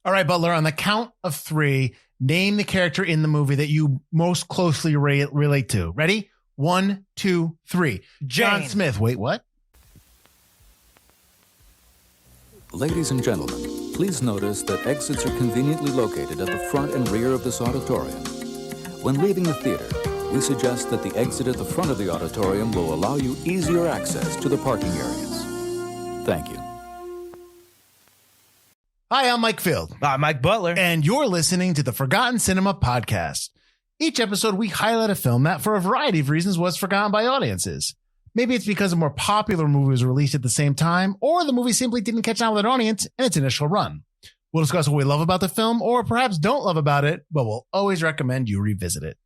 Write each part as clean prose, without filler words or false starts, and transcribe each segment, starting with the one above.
All right, Butler, on the count of 3, name the character in the movie that you most closely relate to. Ready? 1, 2, 3. John Smith. Wait, what? Ladies and gentlemen, please notice that exits are conveniently located at the front and rear of this auditorium. When leaving the theater, we suggest that the exit at the front of the auditorium will allow you easier access to the parking areas. Thank you. Hi, I'm Mike Field. I'm Mike Butler. And you're listening to the Forgotten Cinema Podcast. Each episode, we highlight a film that, for a variety of reasons, was forgotten by audiences. Maybe it's because a more popular movie was released at the same time, or the movie simply didn't catch on with an audience in its initial run. We'll discuss what we love about the film, or perhaps don't love about it, but we'll always recommend you revisit it.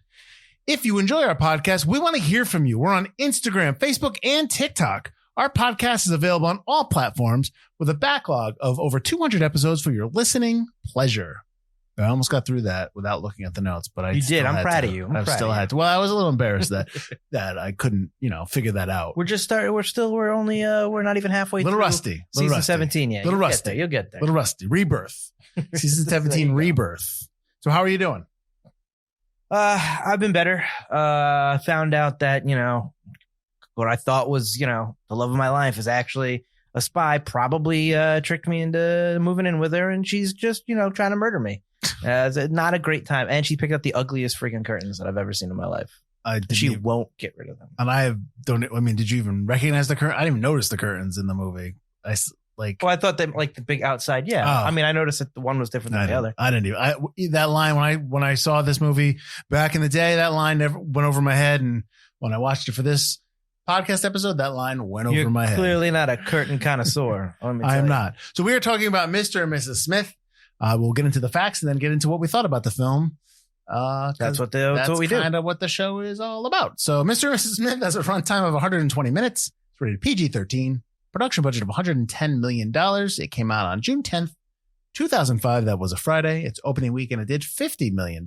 If you enjoy our podcast, we want to hear from you. We're on Instagram, Facebook, and TikTok. Our podcast is available on all platforms with a backlog of over 200 episodes for your listening pleasure. I almost got through that without looking at the notes, but I did. I'm proud of you. I still had to. Well, I was a little embarrassed that I couldn't, figure that out. We're not even halfway through. Rusty. Season 17 yet. Little rusty. You'll get there. Little rusty. Rebirth. Season 17 rebirth. So how are you doing? I've been better. Found out that, what I thought was, the love of my life is actually a spy. Probably tricked me into moving in with her, and she's just, trying to murder me. It's not a great time. And she picked up the ugliest freaking curtains that I've ever seen in my life. She won't get rid of them. And did you even recognize the curtain? I didn't even notice the curtains in the movie. I thought they like the big outside. Yeah. Oh. I mean, I noticed that the one was different than the other. I didn't even. That line, when I saw this movie back in the day, that line never went over my head. And when I watched it for this podcast episode, that line went over my head. You're clearly not a curtain connoisseur. I am not. So we are talking about Mr. and Mrs. Smith. We'll get into the facts and then get into what we thought about the film. That's what we do. Kind of what the show is all about. So Mr. and Mrs. Smith has a runtime of 120 minutes. It's rated PG-13. Production budget of $110 million. It came out on June 10th, 2005. That was a Friday. Its opening weekend, it did $50 million.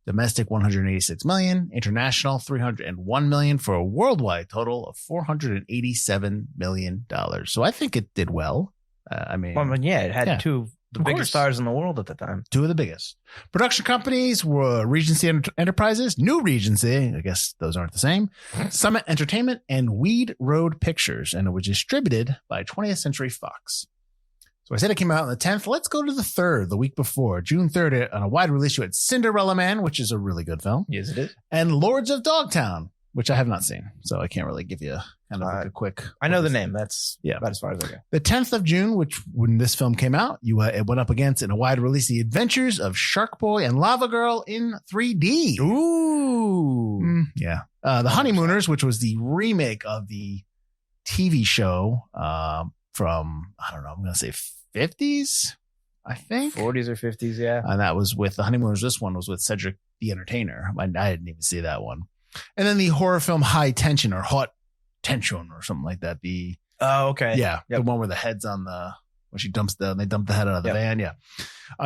Domestic, $186 million. International, $301 million, for a worldwide total of $487 million. So I think it did well. It had two of the biggest stars in the world at the time. Two of the biggest. Production companies were Regency Enterprises, New Regency, I guess those aren't the same, Summit Entertainment, and Weed Road Pictures, and it was distributed by 20th Century Fox. So I said it came out on the 10th. Let's go to the 3rd, the week before. June 3rd, on a wide release, you had Cinderella Man, which is a really good film. Yes, it is. And Lords of Dogtown, which I have not seen, so I can't really give you kind of like a quick. I know the name. That's about as far as I go. The 10th of June, when this film came out, it went up against, in a wide release, The Adventures of Shark Boy and Lava Girl in 3D. Ooh. Yeah. The Honeymooners, which was the remake of the TV show from, I don't know, I'm going to say 50s, I think. 40s or 50s, yeah. And that was with The Honeymooners. This one was with Cedric the Entertainer. I didn't even see that one. And then the horror film High Tension, or Hot Tension, or something like that. Okay. Yeah. Yep. The one where the head's on when she they dump the head out of the van. Yeah.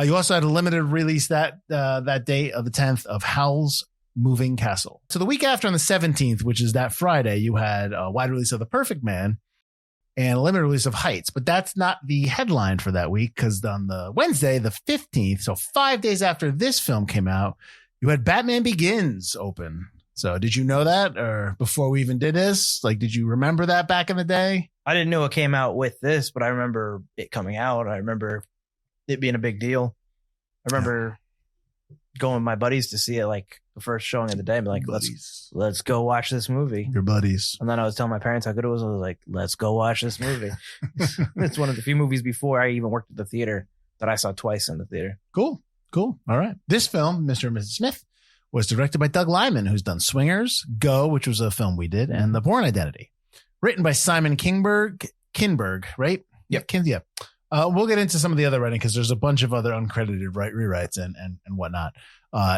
You also had a limited release that day of the 10th of Howl's Moving Castle. So the week after, on the 17th, which is that Friday, you had a wide release of The Perfect Man and a limited release of Heights. But that's not the headline for that week, because on the Wednesday, the 15th, so 5 days after this film came out, you had Batman Begins open. So did you know that, or before we even did this? Did you remember that back in the day? I didn't know it came out with this, but I remember it coming out. I remember it being a big deal. I remember going with my buddies to see it, the first showing of the day. Like, let's go watch this movie. Your buddies. And then I was telling my parents how good it was. I was like, let's go watch this movie. It's one of the few movies before I even worked at the theater that I saw twice in the theater. Cool. All right. This film, Mr. and Mrs. Smith, was directed by Doug Liman, who's done Swingers, Go, which was a film we did, and The Bourne Identity. Written by Simon Kinberg, right? Yep. Yep. We'll get into some of the other writing, because there's a bunch of other uncredited rewrites and whatnot.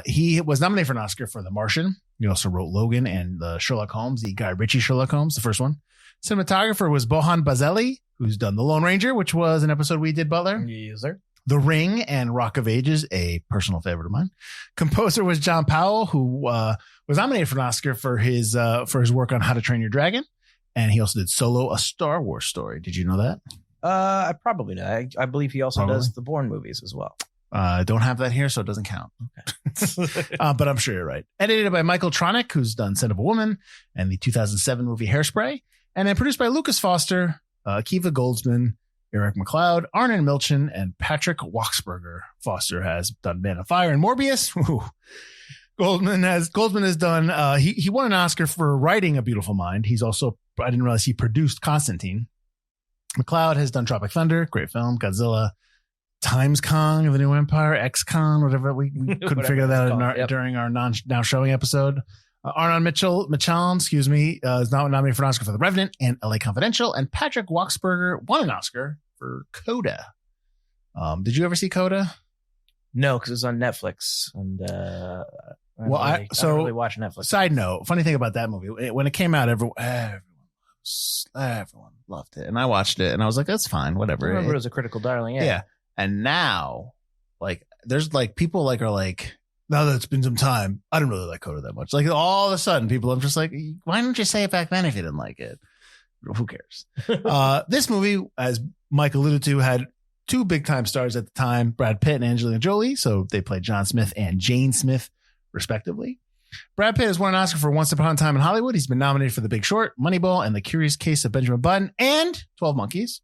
He was nominated for an Oscar for The Martian. He also wrote Logan and the Sherlock Holmes, the Guy Ritchie Sherlock Holmes, the first one. Cinematographer was Bohan Bazelli, who's done The Lone Ranger, which was an episode we did, Butler. Yes, sir. The Ring and Rock of Ages, a personal favorite of mine. Composer was John Powell, who was nominated for an Oscar for his work on How to Train Your Dragon. And he also did Solo, a Star Wars story. Did you know that? I probably know. I believe he also Probably. does the Bourne movies as well. Don't have that here, so it doesn't count. Okay. But I'm sure you're right. Edited by Michael Tronick, who's done Son of a Woman and the 2007 movie Hairspray. And then produced by Lucas Foster, Akiva Goldsman, Eric McLeod, Arnon Milchan, and Patrick Wachsberger. Foster has done Man of Fire and Morbius. Ooh. Goldman has done, he won an Oscar for writing A Beautiful Mind. He's also, I didn't realize he produced Constantine. McLeod has done Tropic Thunder, great film, Godzilla, Times Kong of the New Empire, X-Con, whatever. We couldn't figure that out during our now showing episode. Arnon Milchan, is not nominated for an Oscar for The Revenant and LA Confidential. And Patrick Wachsberger won an Oscar for Coda. Did you ever see Coda? No, because it was on Netflix. And I don't really watch Netflix. Side note, funny thing about that movie, when it came out, everyone loved it. And I watched it and I was like, that's fine, whatever. I remember it was a critical darling. Yeah. And now, like, there's like people like are like, now that it's been some time, I don't really like Coda that much. Like all of a sudden, people are just like, why didn't you say it back then if you didn't like it? Who cares? This movie, as Mike alluded to, had two big time stars at the time, Brad Pitt and Angelina Jolie. So they played John Smith and Jane Smith, respectively. Brad Pitt has won an Oscar for Once Upon a Time in Hollywood. He's been nominated for The Big Short, Moneyball, and The Curious Case of Benjamin Button, and 12 Monkeys.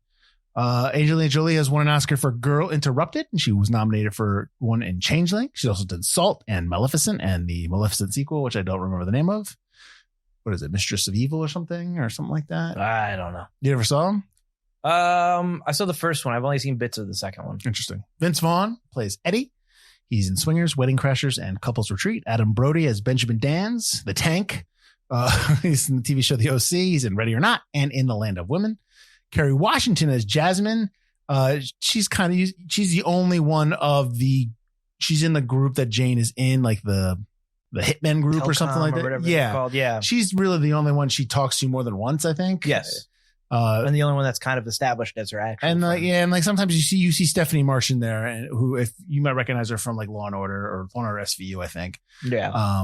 Angelina Jolie has won an Oscar for Girl Interrupted, and she was nominated for one in Changeling. She's also done Salt and Maleficent and the Maleficent sequel, which I don't remember the name of. What is it? Mistress of Evil or something like that? I don't know. You ever saw him? I saw the first one. I've only seen bits of the second one. Interesting. Vince Vaughn plays Eddie. He's in Swingers, Wedding Crashers, and Couples Retreat. Adam Brody as Benjamin Dans, the Tank. He's in the TV show The OC. He's in Ready or Not and In the Land of Women. Kerry Washington as Jasmine. She's the only one she's in the group that Jane is in, like the Hitmen group or something like that. Yeah. She's really the only one she talks to more than once, I think. Yes. And the only one that's kind of established as her actual. And and like sometimes you see Stephanie Marsh in there, and who, if you might recognize her from like Law and Order SVU, I think. Yeah.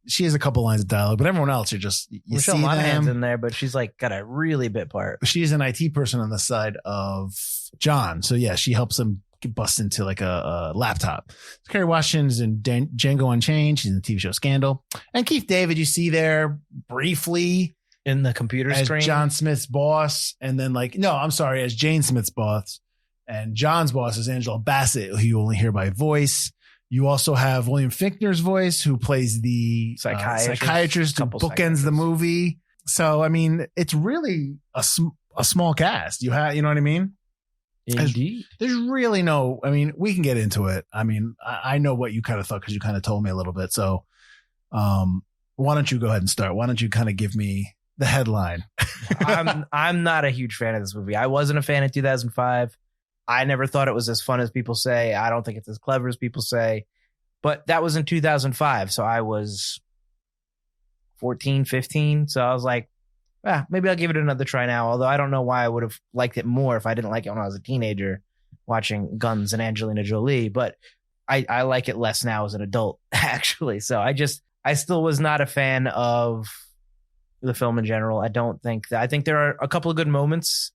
She has a couple lines of dialogue, but everyone else, you Michelle see Monaghan's them in there, but she's like got a really bit part. She's an IT person on the side of John, so yeah, she helps him bust into like a laptop. So Kerry Washington's in Django Unchained. She's in the TV show Scandal, and Keith David you see there briefly in the computer as screen. John Smith's boss, and then as Jane Smith's boss, and John's boss is Angela Bassett, who you only hear by voice. You also have William Fichtner's voice, who plays the psychiatrist who bookends the movie. So, I mean, it's really a small cast. You know what I mean? Indeed. There's really we can get into it. I mean, I know what you kind of thought because you kind of told me a little bit. So, why don't you go ahead and start? Why don't you kind of give me the headline? I'm not a huge fan of this movie. I wasn't a fan in 2005. I never thought it was as fun as people say. I don't think it's as clever as people say. But that was in 2005. So I was 14, 15. So I was like, maybe I'll give it another try now. Although I don't know why I would have liked it more if I didn't like it when I was a teenager watching Guns and Angelina Jolie. But I like it less now as an adult, actually. So I still was not a fan of the film in general. I think there are a couple of good moments.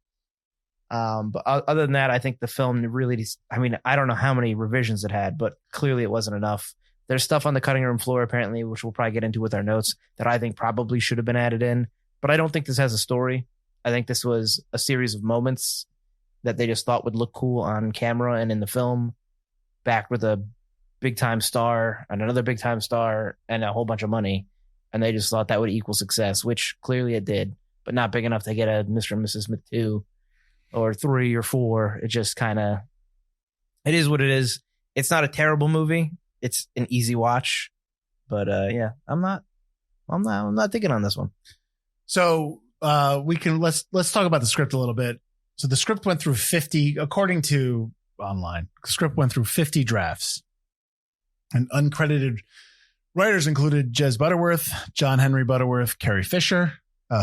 But other than that, I think the film really, I don't know how many revisions it had, but clearly it wasn't enough. There's stuff on the cutting room floor, apparently, which we'll probably get into with our notes, that I think probably should have been added in. But I don't think this has a story. I think this was a series of moments that they just thought would look cool on camera and in the film, backed with a big time star and another big time star and a whole bunch of money. And they just thought that would equal success, which clearly it did, but not big enough to get a Mr. and Mrs. Smith 2 or 3 or 4. It just it is what it is. It's not a terrible movie. It's an easy watch, but I'm not thinking on this one. So let's talk about the script a little bit. So the script went through 50, according to online, the script went through 50 drafts, and uncredited writers included Jez Butterworth, John Henry Butterworth, Carrie Fisher,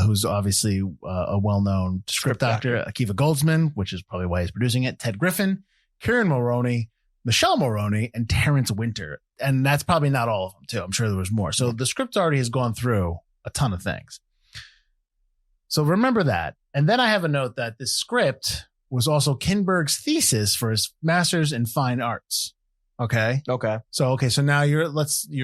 who's obviously a well-known script actor, Akiva Goldsman, which is probably why he's producing it, Ted Griffin, Kieran Mulroney, Michelle Mulroney, and Terrence Winter. And that's probably not all of them, too. I'm sure there was more. So the script already has gone through a ton of things. So remember that. And then I have a note that this script was also Kinberg's thesis for his master's in fine arts. Okay. So now you're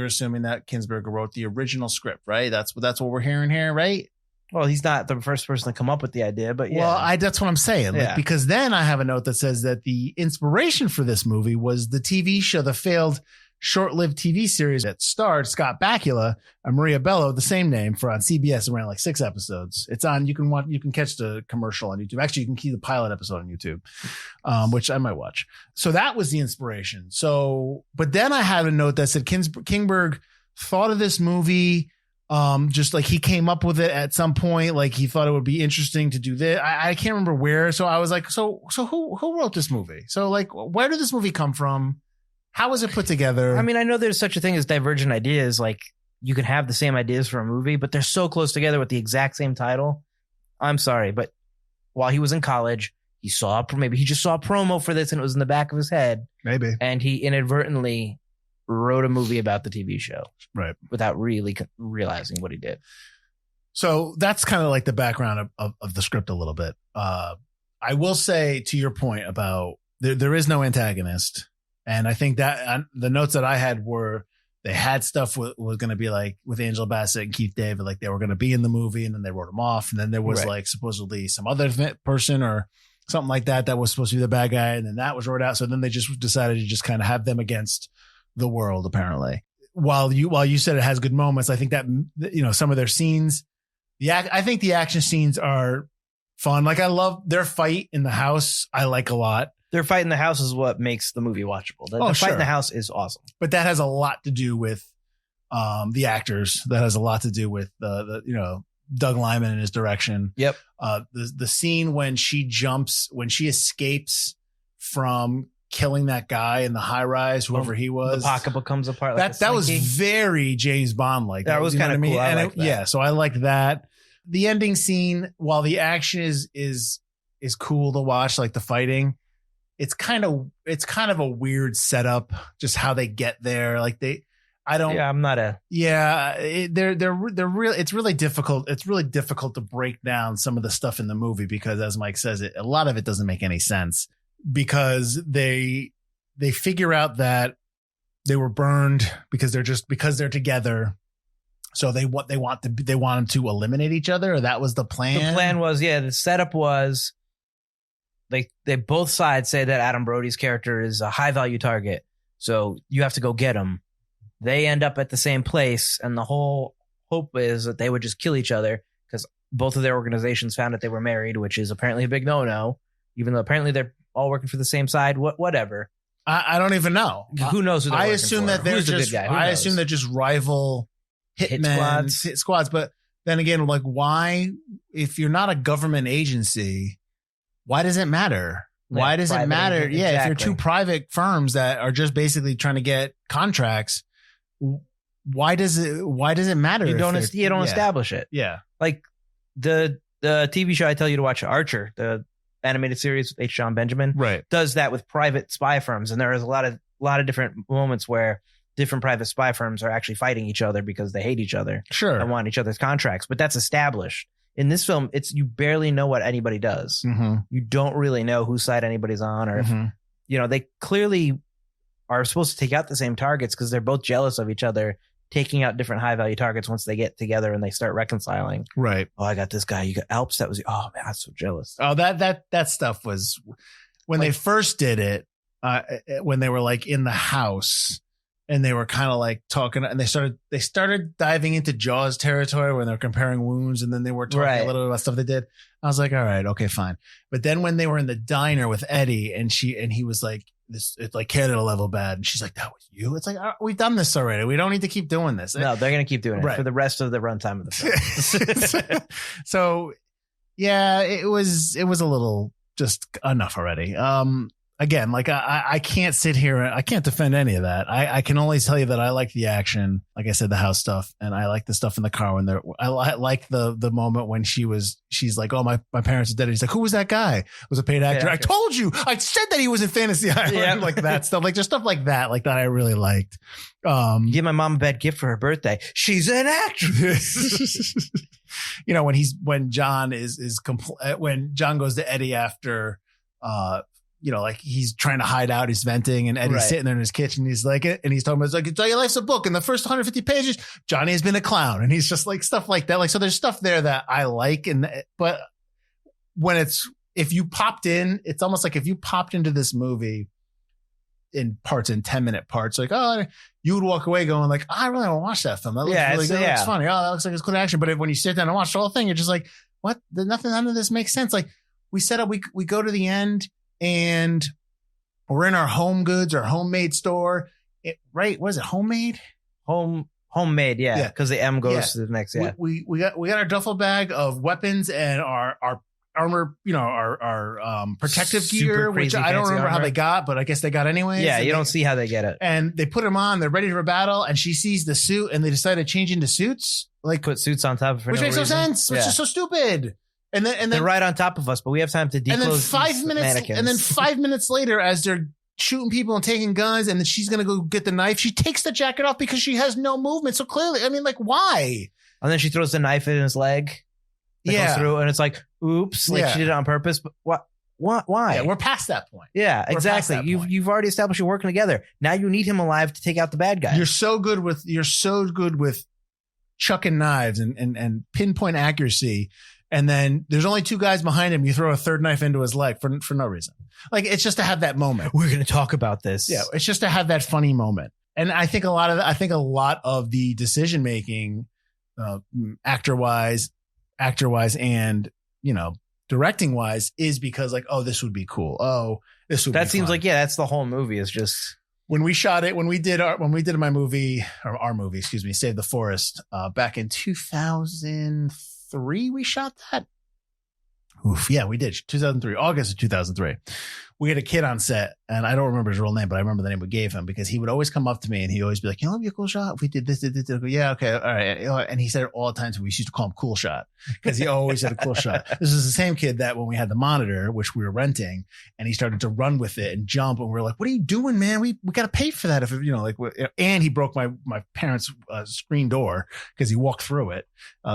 assuming that Kinberg wrote the original script, right? That's what we're hearing here, right? Well, he's not the first person to come up with the idea, but yeah. Well, that's what I'm saying. Like, because then I have a note that says that the inspiration for this movie was the TV show, the failed short-lived TV series that starred Scott Bakula and Maria Bello, the same name, on CBS. It ran like 6 episodes. It's on. You can catch the commercial on YouTube. Actually, you can see the pilot episode on YouTube, which I might watch. So that was the inspiration. So, but then I had a note that said Kinberg thought of this movie. Just like he came up with it at some point, like he thought it would be interesting to do this. I can't remember where. So I was like, so who wrote this movie? So like, where did this movie come from? How was it put together? I mean, I know there's such a thing as divergent ideas. Like you can have the same ideas for a movie, but they're so close together with the exact same title. I'm sorry, but while he was in college, maybe he just saw a promo for this and it was in the back of his head. Maybe. And he inadvertently wrote a movie about the TV show, right? Without really realizing what he did. So that's kind of like the background of the script a little bit. I will say to your point about there is no antagonist. And I think that the notes that I had were they had stuff was going to be like with Angela Bassett and Keith David, like they were going to be in the movie and then they wrote them off. And then there was like supposedly some other person or something like that was supposed to be the bad guy. And then that was wrote out. So then they just decided to just kind of have them against the world, apparently. While you said it has good moments, I think that, some of their scenes, I think the action scenes are fun. Like I love their fight in the house. I like a lot. Their fight in the house is what makes the movie watchable. The fight in the house is awesome. But that has a lot to do with the actors. That has a lot to do with the Doug Liman and his direction. Yep. The scene when she escapes from killing that guy in the high rise, whoever he was. The pocketbook comes apart. That was very James Bond like. That was kind of cool. I like that. Yeah, so I like that. The ending scene, while the action is cool to watch, like the fighting, it's kind of a weird setup, just how they get there. Like I'm not a. Yeah, they're really. It's really difficult. It's really difficult to break down some of the stuff in the movie because, as Mike says, a lot of it doesn't make any sense. Because they figure out that they were burned because they're together. So they wanted to eliminate each other. Or that was the plan. The plan was, the setup was they both sides say that Adam Brody's character is a high value target. So you have to go get him. They end up at the same place. And the whole hope is that they would just kill each other because both of their organizations found that they were married, which is apparently a big no-no, even though apparently they're all working for the same side. Whatever. I don't even know. Who knows who they're I working assume for? that they're Who's just. The good guy? I assume they're just rival hit squads. But then again, like, why? If you're not a government agency, why does it matter? Why does it matter? Exactly. Yeah, if you're two private firms that are just basically trying to get contracts, why does it matter? You don't establish it. Yeah, like the TV show I tell you to watch, Archer, the animated series with H. John Benjamin, does that with private spy firms, and there is a lot of different moments where different private spy firms are actually fighting each other because they hate each other, and want each other's contracts. But that's established. In this film, you barely know what anybody does. Mm-hmm. You don't really know whose side anybody's on, or if, they clearly are supposed to take out the same targets because they're both jealous of each other taking out different high value targets once they get together and they start reconciling. Right. Oh, I got this guy. You got Alps. That was, oh man, I'm so jealous. Oh, that stuff was when they first did it, when they were like in the house and they were kind of like talking and they started diving into Jaws territory when they're comparing wounds. And then they were talking a little bit about stuff they did. I was like, all right, okay, fine. But then when they were in the diner with Eddie and he was like, it's like Canada level bad. And she's like, that was you. It's like, we've done this already. We don't need to keep doing this. No, they're going to keep doing it for the rest of the runtime of the film. So yeah, it was a little just enough already. Again, like I can't sit here. I can't defend any of that. I can only tell you that I like the action. Like I said, the house stuff, and I like the stuff in the car when I like the moment when she's like, oh, my parents are dead. And he's like, who was that guy? It was a paid actor. I told you. I said that he was in Fantasy Island. Like that stuff. Like just stuff like that. Like that I really liked. Give my mom a bad gift for her birthday. She's an actress. When John when John goes to Eddie after like he's trying to hide out, he's venting, and Eddie's sitting there in his kitchen. He's like, and he's talking about, it's like, it's all your life's a book. In the first 150 pages, Johnny has been a clown. And he's just like stuff like that. Like, so there's stuff there that I like. But if you popped in, it's almost like if you popped into this movie in 10-minute parts, like, oh, you would walk away going like, I really want to watch that film. That looks really good. It looks funny. Oh, that looks like it's good action. But when you sit down and watch the whole thing, you're just like, what? None of this makes sense. Like we set up, we go to the end and we're in our home goods or homemade store. What is it? Homemade? Homemade. Yeah. Cause the M goes to the next. Yeah. We got our duffel bag of weapons and our armor, our protective gear, which I don't remember how they got, but I guess they got anyway. Yeah, you don't see how they get it. And they put them on, they're ready for battle, and she sees the suit and they decide to change into suits. Like put suits on top of her. Which makes no sense. Which is so stupid. And then they're right on top of us, but we have time to declose mannequins. And then 5 minutes later, as they're shooting people and taking guns, and then she's gonna go get the knife, she takes the jacket off because she has no movement. So clearly, I mean, like, why? And then she throws the knife in his leg. Goes through, and it's like, oops, like she did it on purpose. But what? Why? Yeah, we're past that point. Yeah, exactly. You've already established you're working together. Now you need him alive to take out the bad guy. You're so good with chucking knives and pinpoint accuracy. And then there's only two guys behind him. You throw a third knife into his leg for no reason. Like, it's just to have that moment. We're going to talk about this. Yeah, it's just to have that funny moment. And I think a lot of the decision making, actor wise and, directing wise, is because like, oh, this would be cool. Oh, this would be that seems fun. like, yeah, that's the whole movie is just when we shot it, when we did our movie, Save the Forest, back in 2003, we shot that. Oof. Yeah, we did. 2003, August of 2003. We had a kid on set, and I don't remember his real name, but I remember the name we gave him because he would always come up to me and he'd always be like, it'd be a cool shot if we did this. Yeah, okay, all right. And he said it all the time to me. We used to call him Cool Shot because he always had a cool shot. This is the same kid that when we had the monitor, which we were renting, and he started to run with it and jump, and we were like, what are you doing, man? We got to pay for that. If and he broke my parents' screen door because he walked through it.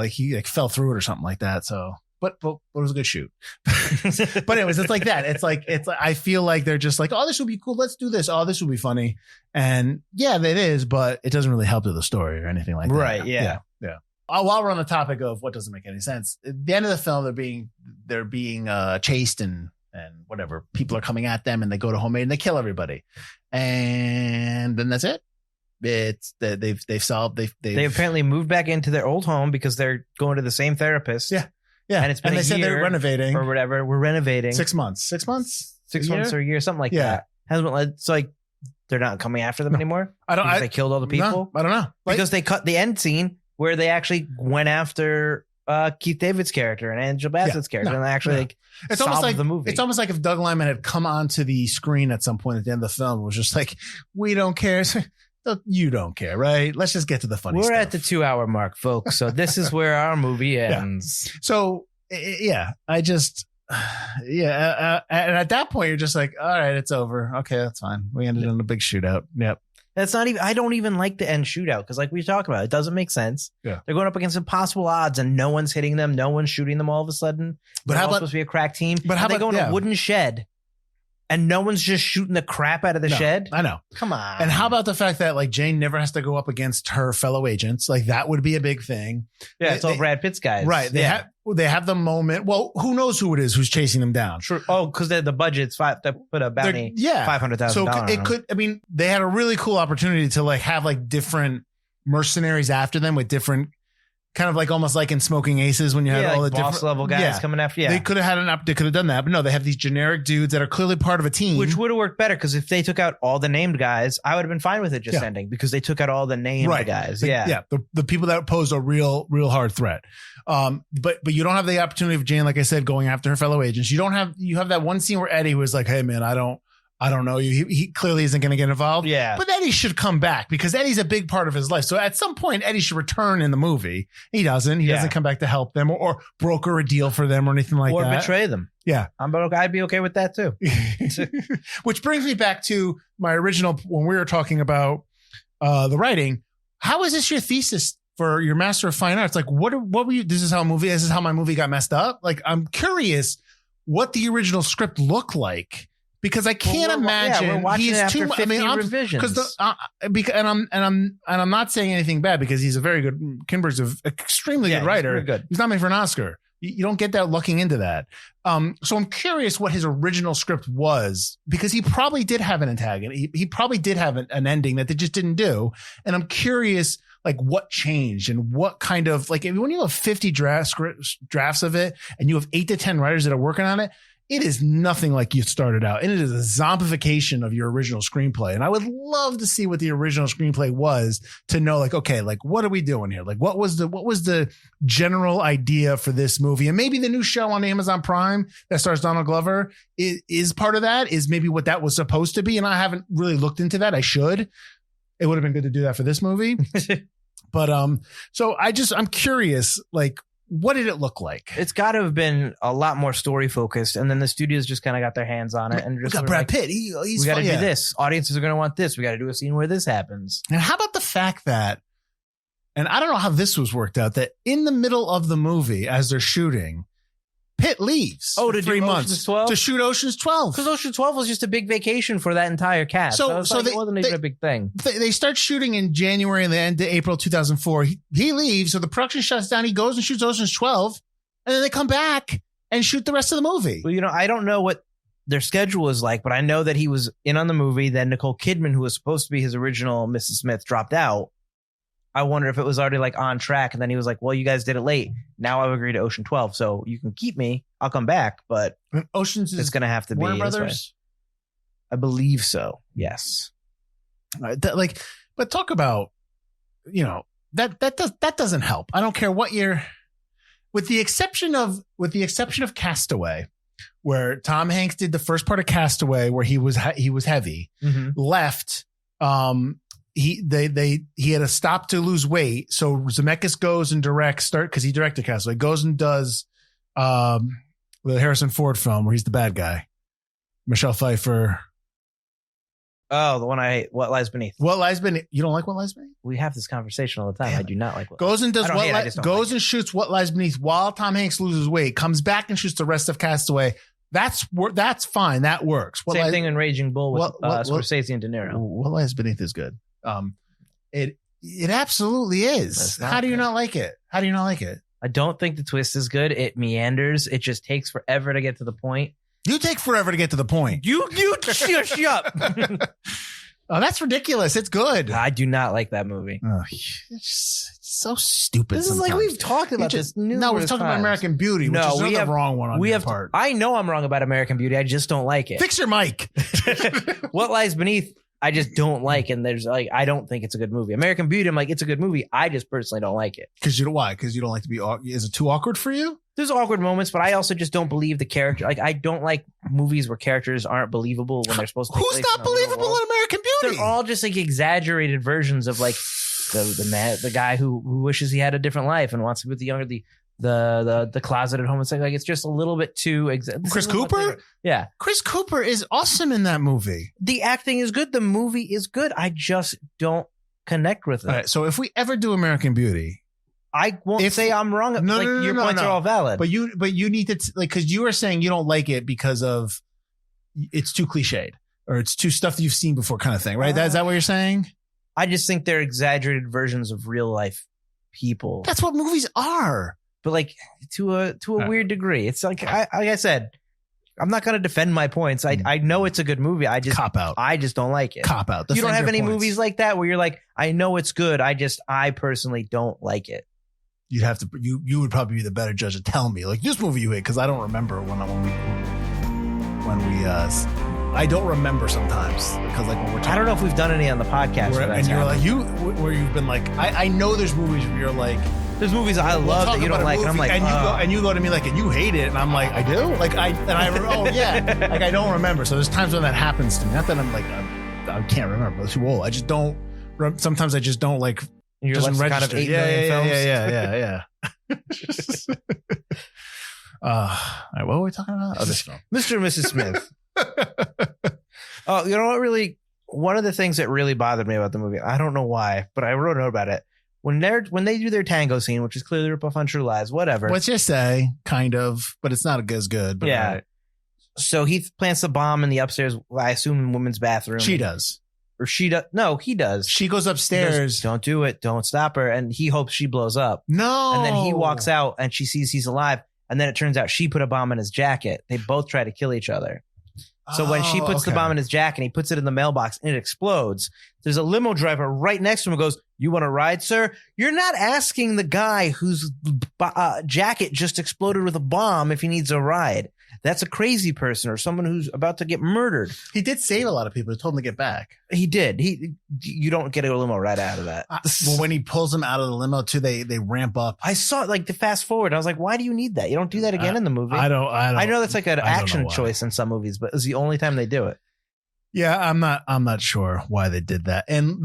He fell through it or something like that. So. But it was a good shoot. But anyways, it's like that. It's like I feel like they're just like, oh, this would be cool. Let's do this. Oh, this would be funny. And yeah, that is, but it doesn't really help to the story or anything like that. Right. Yeah. While we're on the topic of what doesn't make any sense, at the end of the film, they're being chased and whatever. People are coming at them and they go to homemade and they kill everybody. And then that's it. It's they've apparently moved back into their old home because they're going to the same therapist. Yeah. Yeah. And it's been they said they're renovating or whatever. We're renovating 6 months, 6 months or a year, something like that. It's like they're not coming after them anymore. They killed all the people. No, I don't know. Because they cut the end scene where they actually went after Keith David's character and Angela Bassett's character, and they actually it's almost like the movie. It's almost like if Doug Liman had come onto the screen at some point at the end of the film, it was just like, we don't care. You don't care, right? Let's just get to the funny stuff. We're at the 2-hour mark, folks. So this is where our movie ends. Yeah. So, yeah, and at that point, you're just like, all right, it's over. Okay, that's fine. We ended in a big shootout. Yep. That's not even, I don't even like the end shootout because like we talked about, it doesn't make sense. Yeah. They're going up against impossible odds and no one's hitting them. No one's shooting them all of a sudden. But They're how all about, supposed to be a crack team? But how they about, go in a wooden shed and no one's just shooting the crap out of the shed? I know. Come on. And how about the fact that like Jane never has to go up against her fellow agents? Like that would be a big thing. Yeah, it's all Brad Pitt's guys. Right. They have the moment. Well, who knows who it is who's chasing them down? True. Oh, because the budget's to put a bounty. $500,000. So it could. I mean, they had a really cool opportunity to like have like different mercenaries after them with different. Kind of like almost like in Smoking Aces when you had all the boss different level guys coming after. Yeah, they could have had they could have done that, but no, they have these generic dudes that are clearly part of a team, which would have worked better because if they took out all the named guys, I would have been fine with it just ending because they took out all the named guys. The people that pose a real hard threat. But you don't have the opportunity of Jane, like I said, going after her fellow agents. You have that one scene where Eddie was like, "Hey man, I don't know you." He clearly isn't going to get involved. Yeah. But Eddie should come back because Eddie's a big part of his life. So at some point, Eddie should return in the movie. He doesn't. He doesn't come back to help them or broker a deal for them or anything like that. Or betray them. Yeah. I'd be okay with that too. Which brings me back to my original, when we were talking about the writing. How is this your thesis for your Master of Fine Arts? Like what were you, this is how my movie got messed up? Like, I'm curious. what the original script looked like. Because I can't imagine we're watching he's it after too much. 50 revisions. And I'm not saying anything bad because he's a very good. Kinberg's an extremely good writer. He's nominated for an Oscar. You don't get that looking into that. So I'm curious what his original script was, because he probably did have an antagonist. He probably did have an ending that they just didn't do. And I'm curious, like, what changed and what kind of, like, when you have 50 drafts of it and you have 8 to 10 writers that are working on it, it is nothing like you started out. And it is a zombification of your original screenplay. And I would love to see what the original screenplay was, to know, like, okay, like, what are we doing here? Like, what was the general idea for this movie? And maybe the new show on Amazon Prime that stars Donald Glover is part of that, is maybe what that was supposed to be. And I haven't really looked into that. I should. It would have been good to do that for this movie. But, so I'm curious, like, what did it look like? It's got to have been a lot more story focused, and then the studios just kind of got their hands on it and just got Brad Pitt. He's we got to do this. Audiences are going to want this. We got to do a scene where this happens. And how about the fact that, and I don't know how this was worked out, that in the middle of the movie, as they're shooting, Pitt leaves to for 3 months to shoot Ocean's 12. Because Ocean's 12 was just a big vacation for that entire cast. So it wasn't even a big thing. They start shooting in January and the end of April 2004. He leaves, so the production shuts down. He goes and shoots Ocean's 12, and then they come back and shoot the rest of the movie. Well, I don't know what their schedule is like, but I know that he was in on the movie. Then Nicole Kidman, who was supposed to be his original Mrs. Smith, dropped out. I wonder if it was already like on track, and then he was like, well, you guys did it late. Now I've agreed to Ocean 12, so you can keep me. I'll come back, but Ocean's it's going to have to be Warner Brothers. I believe so. Yes. But talk about, that doesn't help. I don't care what year, with the exception of Castaway, where Tom Hanks did the first part of Castaway, where he was heavy, left. He had to stop to lose weight. So Zemeckis goes and because he directed Castaway, goes and does the Harrison Ford film where he's the bad guy. Michelle Pfeiffer. Oh, the one What Lies Beneath. What Lies Beneath. You don't like What Lies Beneath? We have this conversation all the time. Damn. I do not like goes and shoots What Lies Beneath while Tom Hanks loses weight, comes back and shoots the rest of Castaway. That's fine. That works. Same thing in Raging Bull with Scorsese and De Niro. What Lies Beneath is good. It absolutely is. How do you not like it? I don't think the twist is good. It meanders. It just takes forever to get to the point. You take forever to get to the point. You shush up. Oh, that's ridiculous. It's good. I do not like that movie. Oh, it's so stupid. This sometimes. Is like we've talked about this. No, we've talked about American Beauty, which is the wrong one on your part. I know I'm wrong about American Beauty. I just don't like it. Fix your mic. What Lies Beneath, I just don't like, and I don't think it's a good movie. American Beauty, I'm like, it's a good movie. I just personally don't like it. Why? Because you don't like to be. Is it too awkward for you? There's awkward moments, but I also just don't believe the character. Like, I don't like movies where characters aren't believable when they're supposed to. Who's not believable in American Beauty? They're all just like exaggerated versions of like the guy who wishes he had a different life and wants to be with the younger the closeted homosexual. Like, it's just a little bit too. Chris Cooper? Yeah. Chris Cooper is awesome in that movie. The acting is good. The movie is good. I just don't connect with it. All right. So if we ever do American Beauty, I won't say I'm wrong. Your points are all valid. But you need to, because you were saying you don't like it because of it's too cliched or it's too stuff that you've seen before kind of thing, right? Is that what you're saying? I just think they're exaggerated versions of real life people. That's what movies are. But like to a weird degree. It's like I said, I'm not going to defend my points. I know it's a good movie. I just cop out. I just don't like it. Cop out. You don't have any movies like that where you're like, I know it's good. I personally don't like it. You'd have to. You would probably be the better judge to tell me like this movie you hate, because I don't remember when we. I don't remember sometimes because like when we're talking. I don't know if we've done any on the podcast. And you're like where you've been like I know there's movies where you're like. There's movies I love that you don't like, and I'm like, and you go to me like, and you hate it, and I'm like, I do, like oh yeah, like I don't remember. So there's times when that happens to me. Not that I'm like, I can't remember. It's too old. I just don't. Sometimes I just don't like. You're just kind of 8 million films. Yeah. All right, what were we talking about? Oh, this film, Mr. and Mrs. Smith. Oh, you know what? Really, one of the things that really bothered me about the movie, I don't know why, but I wrote a note about it. When they do their tango scene, which is clearly a rip off on True Lies, whatever. What's your say? Kind of, but it's not as good. But yeah. Right. So he plants the bomb in the upstairs, I assume, women's bathroom. She does. Or she does. No, he does. She goes upstairs. He goes, don't do it. Don't stop her. And he hopes she blows up. No. And then he walks out and she sees he's alive. And then it turns out she put a bomb in his jacket. They both try to kill each other. So when she puts the bomb in his jacket and he puts it in the mailbox and it explodes, there's a limo driver right next to him who goes, "You want to ride, sir?" You're not asking the guy whose jacket just exploded with a bomb if he needs a ride. That's a crazy person or someone who's about to get murdered. He did save a lot of people. He told him to get back. He did. You don't get a limo right out of that. Well, when he pulls him out of the limo too, they ramp up. I saw it like the fast forward. I was like, why do you need that? You don't do that again in the movie. I don't. I know that's like an action choice in some movies, but it's the only time they do it. Yeah, I'm not sure why they did that. And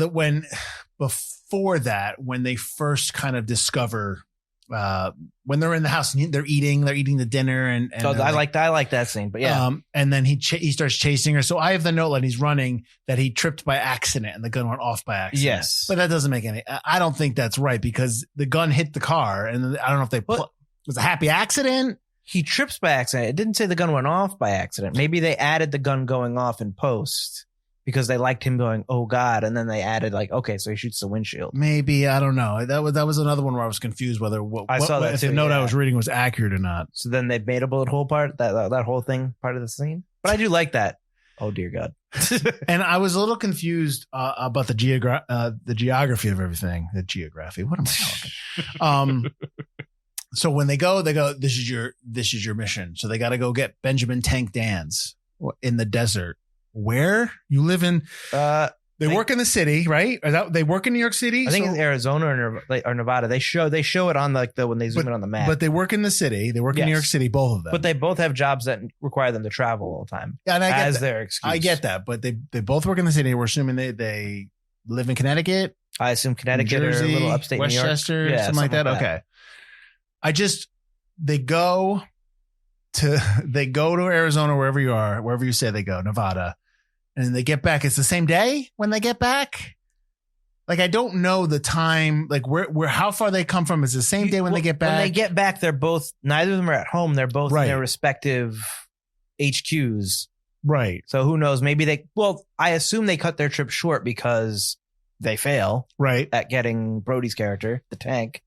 before that, when they first kind of discover, when they're in the house and they're eating the dinner and so I like that scene, but yeah. And then he starts chasing her. So I have the note when he's running that he tripped by accident and the gun went off by accident. Yes. But that doesn't make I don't think that's right because the gun hit the car and I don't know if it was a happy accident. He trips by accident. It didn't say the gun went off by accident. Maybe they added the gun going off in post because they liked him going, "Oh God," and then they added like, "Okay, so he shoots the windshield." Maybe, I don't know. That was another one where I was confused whether if the note I was reading was accurate or not. So then they made a bullet hole part that whole thing part of the scene. But I do like that. Oh dear God. And I was a little confused about the geography of everything. The geography. What am I talking? So when they go, this is your mission. So they got to go get Benjamin Tank Dans in the desert. Where you live in? They work in the city, right? They work in New York City. I think it's Arizona or Nevada. They show it on when they zoom in on the map. But they work in the city. They work in New York City, both of them. But they both have jobs that require them to travel all the time. Yeah, and I get their excuse. I get that, but they both work in the city. We're assuming they live in Connecticut. I assume Connecticut Jersey, or a little upstate Westchester, New York. something like that. Okay. They go to Arizona, wherever you say they go, Nevada, and they get back. It's the same day when they get back. Like, I don't know the time, like where how far they come from. Is the same day when they get back. When they get back, neither of them are at home. They're both in their respective HQs. Right. So who knows? Maybe I assume they cut their trip short because they fail at getting Brody's character, the tank.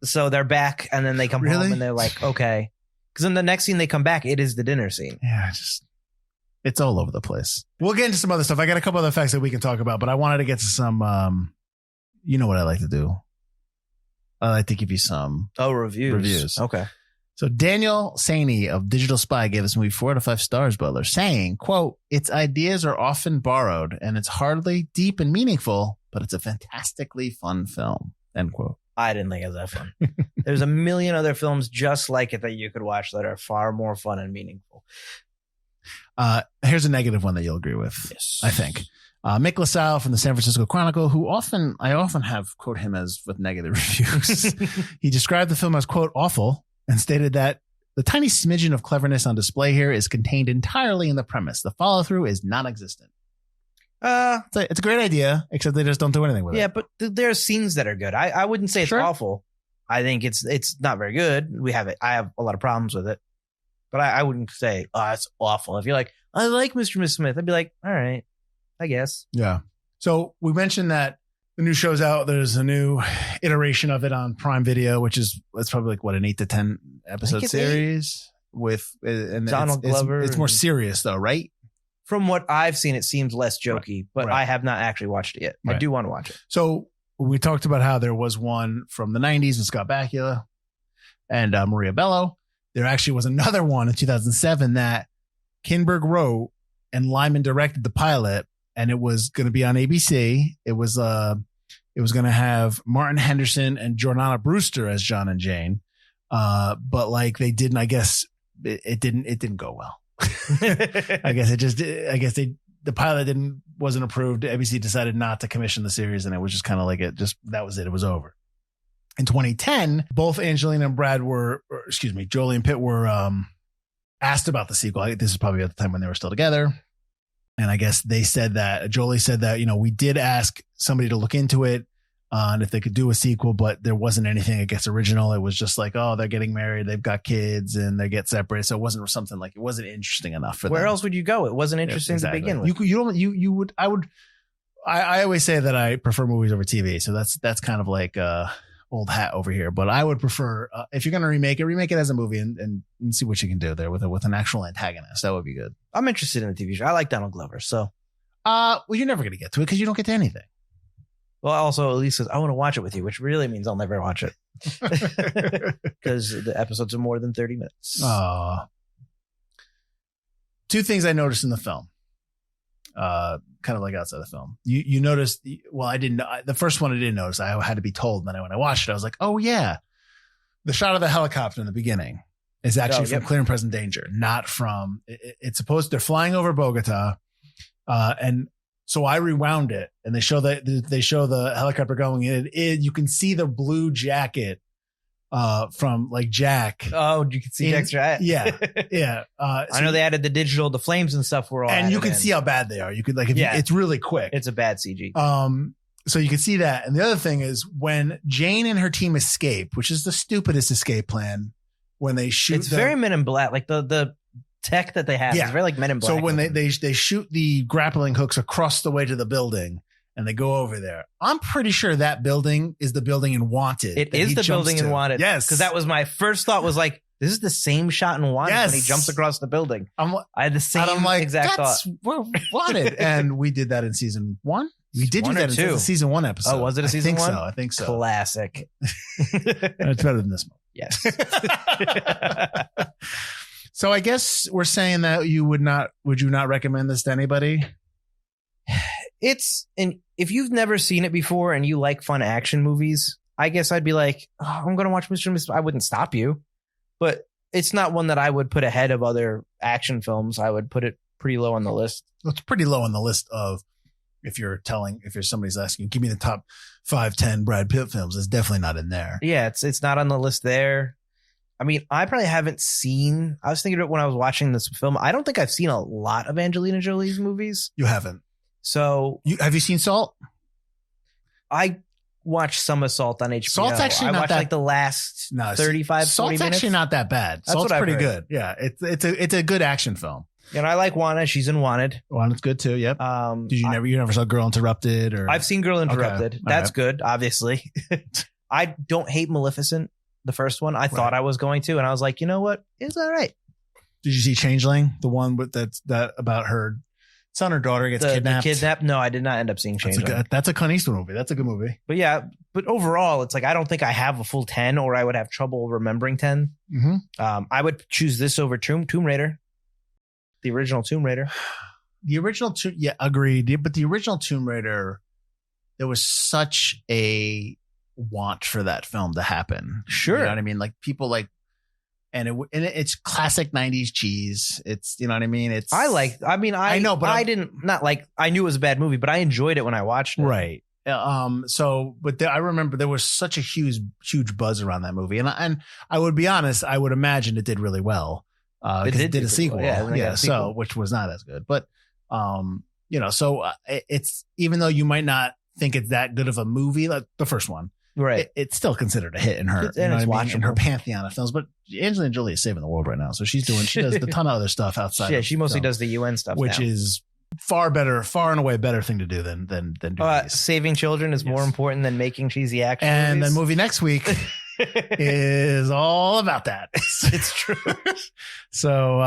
So they're back and then they come home and they're like, okay. Because in the next scene they come back, it is the dinner scene. Yeah, it's all over the place. We'll get into some other stuff. I got a couple other facts that we can talk about, but I wanted to get to some, you know what I like to do. I like to give you some reviews. Okay. So Daniel Saney of Digital Spy gave this movie 4 out of 5 stars, Butler, saying, quote, "Its ideas are often borrowed and it's hardly deep and meaningful, but it's a fantastically fun film." End quote. I didn't think it was that fun. There's a million other films just like it that you could watch that are far more fun and meaningful. Here's a negative one that you'll agree with. Yes. I think. Mick LaSalle from the San Francisco Chronicle, who I often have quote him as with negative reviews. He described the film as, quote, awful, and stated that the tiny smidgen of cleverness on display here is contained entirely in the premise. The follow through is non-existent. It's a great idea, except they just don't do anything with it. Yeah, but there are scenes that are good. I wouldn't say it's awful. I think it's not very good. I have a lot of problems with it, but I wouldn't say, oh, it's awful. If you're like, I like Mr. and Miss Smith, I'd be like, all right, I guess. Yeah. So we mentioned that the new show's out. There's a new iteration of it on Prime Video, it's probably like an 8 to 10 episode series with Donald Glover. It's more serious though, right? From what I've seen, it seems less jokey, but I have not actually watched it yet. I do want to watch it. So we talked about how there was one from the 90s with Scott Bakula and Maria Bello. There actually was another one in 2007 that Kinberg wrote and Lyman directed the pilot, and it was going to be on ABC. It was going to have Martin Henderson and Jordana Brewster as John and Jane. But like they didn't, I guess it didn't go well. The pilot wasn't approved. ABC decided not to commission the series, and it was just kind of like that was it. It was over. In 2010, both Angelina and Jolie and Pitt were asked about the sequel. This is probably at the time when they were still together. And I guess Jolie said that, we did ask somebody to look into it. on if they could do a sequel, but there wasn't anything, I guess, original. It was just like, oh, they're getting married, they've got kids, and they get separated. So it wasn't something like, it wasn't interesting enough for them. Where else would you go? It wasn't interesting to begin with. I always say that I prefer movies over TV. So that's kind of like old hat over here, but I would prefer if you're going to remake it as a movie and see what you can do there with an actual antagonist. That would be good. I'm interested in the TV show. I like Donald Glover. So, well, you're never going to get to it because you don't get to anything. Well, also, Elise says, I want to watch it with you, which really means I'll never watch it because the episodes are more than 30 minutes. Two things I noticed in the film, kind of like outside the film. You noticed, well, I didn't know. The first one I didn't notice. I had to be told. And then when I watched it, I was like, oh, yeah. The shot of the helicopter in the beginning is actually from Clear and Present Danger, not from, it's supposed, they're flying over Bogota. And so I rewound it, and they show the helicopter going in. You can see the blue jacket from like Jack. Oh, you can see Jack's jacket. Yeah, yeah. I know they added the flames and stuff were all, and you can see how bad they are. You could it's really quick. It's a bad CG. So you can see that, and the other thing is when Jane and her team escape, which is the stupidest escape plan. When they shoot, it's very Men in Black, like the tech that they have is very like Men in Black. So when they shoot the grappling hooks across the way to the building and they go over there, I'm pretty sure that building is the building in Wanted. It is the building in Wanted. Yes. Because that was my first thought, was like, this is the same shot in Wanted when he jumps across the building. I had the same exact thought. We're Wanted. And we did that in season 1. We did do that in the season 1 episode. Oh, was it a season 1? I think so. Classic. It's better than this one. Yes. So I guess we're saying that would you not recommend this to anybody? And if you've never seen it before and you like fun action movies, I guess I'd be like, oh, I'm going to watch Mr. and Mrs. I wouldn't stop you, but it's not one that I would put ahead of other action films. I would put it pretty low on the list. It's pretty low on the list of, if somebody's asking, give me the top 5, 10 Brad Pitt films, it's definitely not in there. Yeah. It's not on the list there. I mean, I probably haven't seen, I was thinking about when I was watching this film, I don't think I've seen a lot of Angelina Jolie's movies. You haven't. So have you seen Salt? I watched some Assault on HBO. Salt's actually I not watched that, like the last 35, 40 minutes. Salt's actually not that bad. That's Salt's pretty good. heard. Yeah. It's a good action film. And I like Juana. She's in Wanted. Waned's good too. Yep. Did you never saw Girl Interrupted? Or I've seen Girl Interrupted. Okay. That's good, obviously. I don't hate Maleficent, the first one. I thought I was going to, and I was like, you know what? It's all right. Did you see Changeling? The one with that about her son or daughter gets kidnapped? No, I did not end up seeing Changeling. That's a Clint Eastwood movie. That's a good movie. But yeah, overall, it's like I don't think I have a full 10, or I would have trouble remembering 10. Mm-hmm. I would choose this over Tomb Raider. The original Tomb Raider. Agreed. But the original Tomb Raider, there was such a want for that film to happen. Sure. You know what I mean? Like people like, and it's classic 90s cheese. It's, you know what I mean? I know, but I knew it was a bad movie, but I enjoyed it when I watched it. Right. I remember there was such a huge buzz around that movie. And I would be honest, I would imagine it did really well. It did a sequel. Yeah. So, which was not as good, but, it's, even though you might not think it's that good of a movie, like the first one, right? It's still considered a hit in her, in her pantheon of films. But Angelina Jolie is saving the world right now, so she does a ton of other stuff outside. Yeah, she mostly does the UN stuff, which is far and away better thing to do than do these. Saving children is more important than making cheesy action. And movies. the movie next week is all about that. It's true. So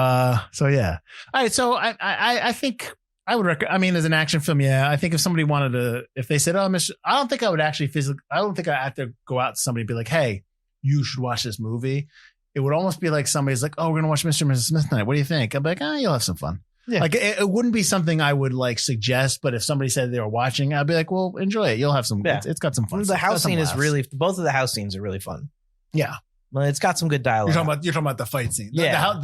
yeah. All right. So I think I would recommend, I mean, as an action film, yeah, I think if somebody wanted to, if they said, I don't think I would actually I don't think I have to go out to somebody and be like, hey, you should watch this movie. It would almost be like somebody's like, oh, we're going to watch Mr. and Mrs. Smith tonight. What do you think? I'm like, you'll have some fun. Yeah. Like it wouldn't be something I would like suggest, but if somebody said they were watching, I'd be like, well, enjoy it. You'll have some, it's got some fun. The house scene is both of the house scenes are really fun. Yeah. Well, it's got some good dialogue. You're talking about the fight scene. Yeah.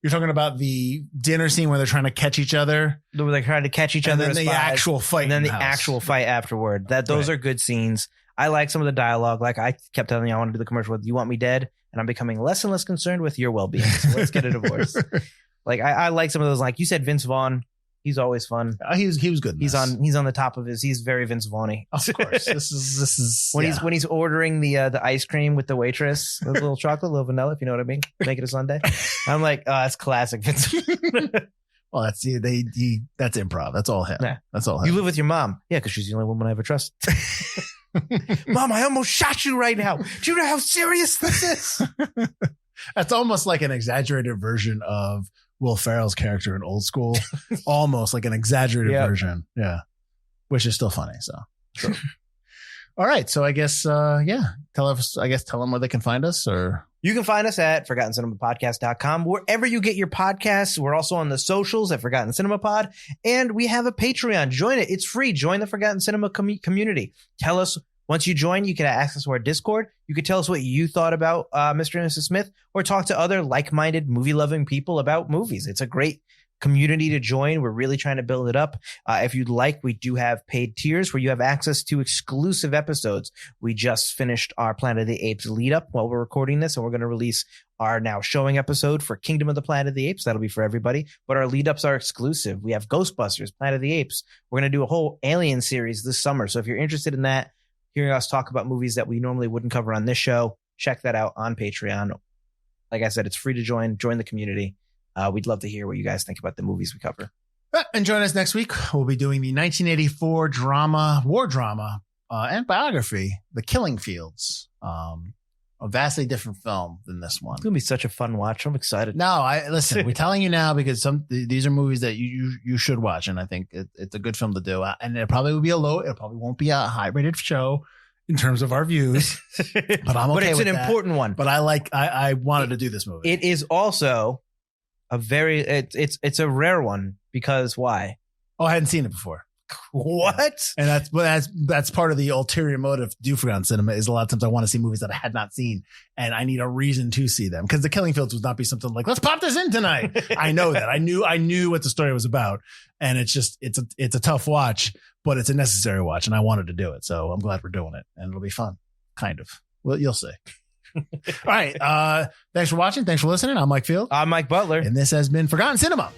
You're talking about the dinner scene where they're trying to catch each other. They're trying to catch each other. And then the actual fight. And then the actual fight afterward. Those are good scenes. I like some of the dialogue. Like I kept telling you, I want to do the commercial with, you want me dead? And I'm becoming less and less concerned with your well-being. So let's get a divorce. Like I like some of those, like you said, Vince Vaughn, He's always fun. He was good. He's on the top of his. He's very Vince Vaughn-y. Of course. This is when he's ordering the ice cream with the waitress, a little chocolate, a little vanilla, if you know what I mean. Make it a sundae. I'm like, oh, that's classic Vince. Well, that's improv. That's all him. Yeah. That's all him. You live with your mom. Yeah, because she's the only woman I ever trust. Mom, I almost shot you right now. Do you know how serious this is? That's almost like an exaggerated version of Will Ferrell's character in Old School. Almost like an exaggerated version. Yeah. Which is still funny. So. All right. So I guess, tell them where they can find us, or. You can find us at ForgottenCinemaPodcast.com. Wherever you get your podcasts. We're also on the socials at Forgotten Cinema Pod. And we have a Patreon. Join it. It's free. Join the Forgotten Cinema community. Tell us, once you join, you can access to our Discord. You can tell us what you thought about Mr. and Mrs. Smith, or talk to other like-minded movie-loving people about movies. It's a great community to join. We're really trying to build it up. If you'd like, we do have paid tiers where you have access to exclusive episodes. We just finished our Planet of the Apes lead up while we're recording this, and we're going to release our now showing episode for Kingdom of the Planet of the Apes. That'll be for everybody, but our lead ups are exclusive. We have Ghostbusters, Planet of the Apes. We're going to do a whole Alien series this summer. So if you're interested in that, hearing us talk about movies that we normally wouldn't cover on this show, check that out on Patreon. Like I said, it's free to join the community. We'd love to hear what you guys think about the movies we cover. And join us next week. We'll be doing the 1984 war drama, and biography, The Killing Fields. A vastly different film than this one. It's going to be such a fun watch. I'm excited. No, listen, we're telling you now because these are movies that you should watch. And I think it's a good film to do. And it probably will be it probably won't be a high rated show in terms of our views, but I'm okay with that. But it's an important one. But I wanted to do this movie. It is also it's a rare one because why? Oh, I hadn't seen it before. What? And that's part of the ulterior motive to do Forgotten Cinema is a lot of times I want to see movies that I had not seen and I need a reason to see them, because The Killing Fields would not be something like, let's pop this in tonight. I know that. I knew what the story was about, and it's a tough watch, but it's a necessary watch, and I wanted to do it. So I'm glad we're doing it, and it'll be fun. Kind of. Well, you'll see. All right. Thanks for watching. Thanks for listening. I'm Mike Field. I'm Mike Butler. And this has been Forgotten Cinema.